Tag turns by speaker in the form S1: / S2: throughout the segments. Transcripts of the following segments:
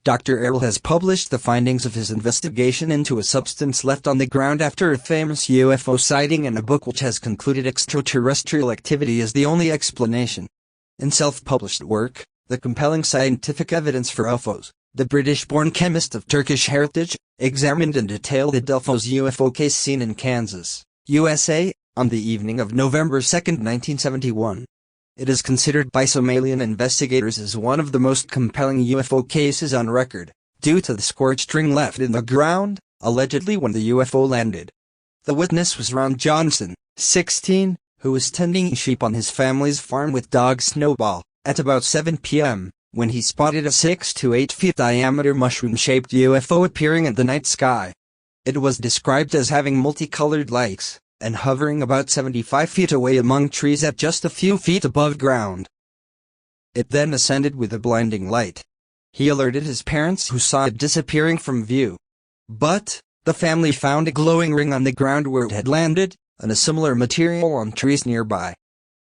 S1: Dr. Errol has published the findings of his investigation into a substance left on the ground after a famous UFO sighting in a book which has concluded extraterrestrial activity is the only explanation. In self-published work, The Compelling Scientific Evidence for UFOs, the British-born chemist of Turkish heritage examined in detail the Delphos UFO case seen in Kansas, USA, on the evening of November 2, 1971. It is considered by some alien investigators as one of the most compelling UFO cases on record, due to the scorched ring left in the ground, allegedly when the UFO landed. The witness was Ron Johnson, 16, who was tending sheep on his family's farm with dog Snowball, at about 7 p.m., when he spotted a 6 to 8 feet diameter mushroom-shaped UFO appearing in the night sky. It was described as having multicolored lights, and hovering about 75 feet away among trees at just a few feet above ground. It then ascended with a blinding light. He alerted his parents, who saw it disappearing from view. But the family found a glowing ring on the ground where it had landed, and a similar material on trees nearby.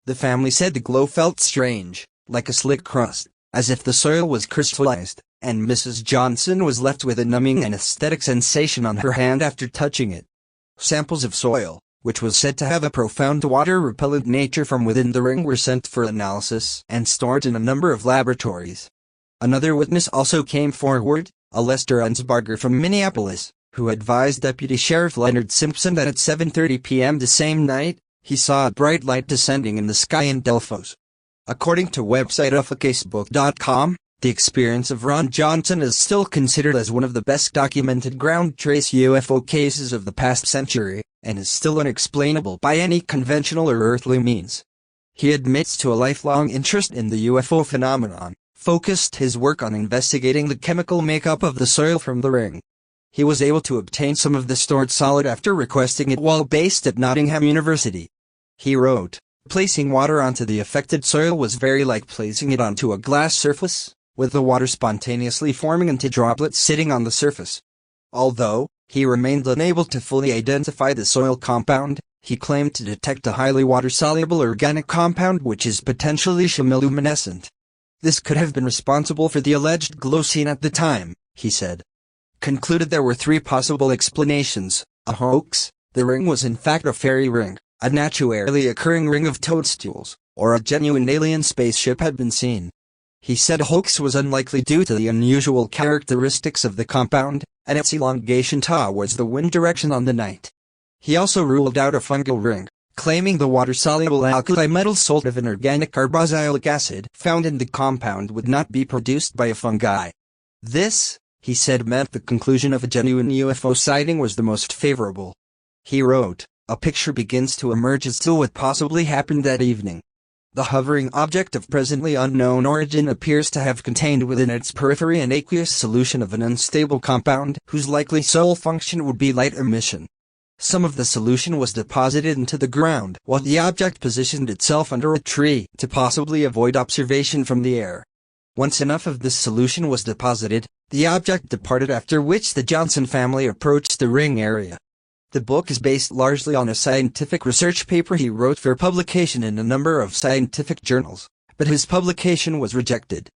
S1: The family said the glow felt strange, like a slick crust, as if the soil was crystallized, and Mrs. Johnson was left with a numbing and aesthetic sensation on her hand after touching it. Samples of soil, which was said to have a profound water-repellent nature from within the ring, were sent for analysis and stored in a number of laboratories. Another witness also came forward, a Lester Ansbarger from Minneapolis, who advised Deputy Sheriff Leonard Simpson that at 7:30 p.m. the same night, he saw a bright light descending in the sky in Delphos. According to website ufocasebook.com, the experience of Ron Johnson is still considered as one of the best documented ground trace UFO cases of the past century, and is still unexplainable by any conventional or earthly means. He admits to a lifelong interest in the UFO phenomenon, focused his work on investigating the chemical makeup of the soil from the ring. He was able to obtain some of the stored solid after requesting it while based at Nottingham University. He wrote, "Placing water onto the affected soil was very like placing it onto a glass surface, with the water spontaneously forming into droplets sitting on the surface." Although he remained unable to fully identify the soil compound, he claimed to detect a highly water-soluble organic compound which is potentially chemiluminescent. This could have been responsible for the alleged glow seen at the time, he said. Concluded there were three possible explanations: a hoax, the ring was in fact a fairy ring, a naturally occurring ring of toadstools, or a genuine alien spaceship had been seen. He said a hoax was unlikely due to the unusual characteristics of the compound, and its elongation towards the wind direction on the night. He also ruled out a fungal ring, claiming the water-soluble alkali metal salt of an organic carboxylic acid found in the compound would not be produced by a fungi. This, he said, meant the conclusion of a genuine UFO sighting was the most favorable. He wrote, "A picture begins to emerge as to what possibly happened that evening. The hovering object of presently unknown origin appears to have contained within its periphery an aqueous solution of an unstable compound whose likely sole function would be light emission. Some of the solution was deposited into the ground while the object positioned itself under a tree to possibly avoid observation from the air. Once enough of this solution was deposited, the object departed, after which the Johnson family approached the ring area." The book is based largely on a scientific research paper he wrote for publication in a number of scientific journals, but his publication was rejected.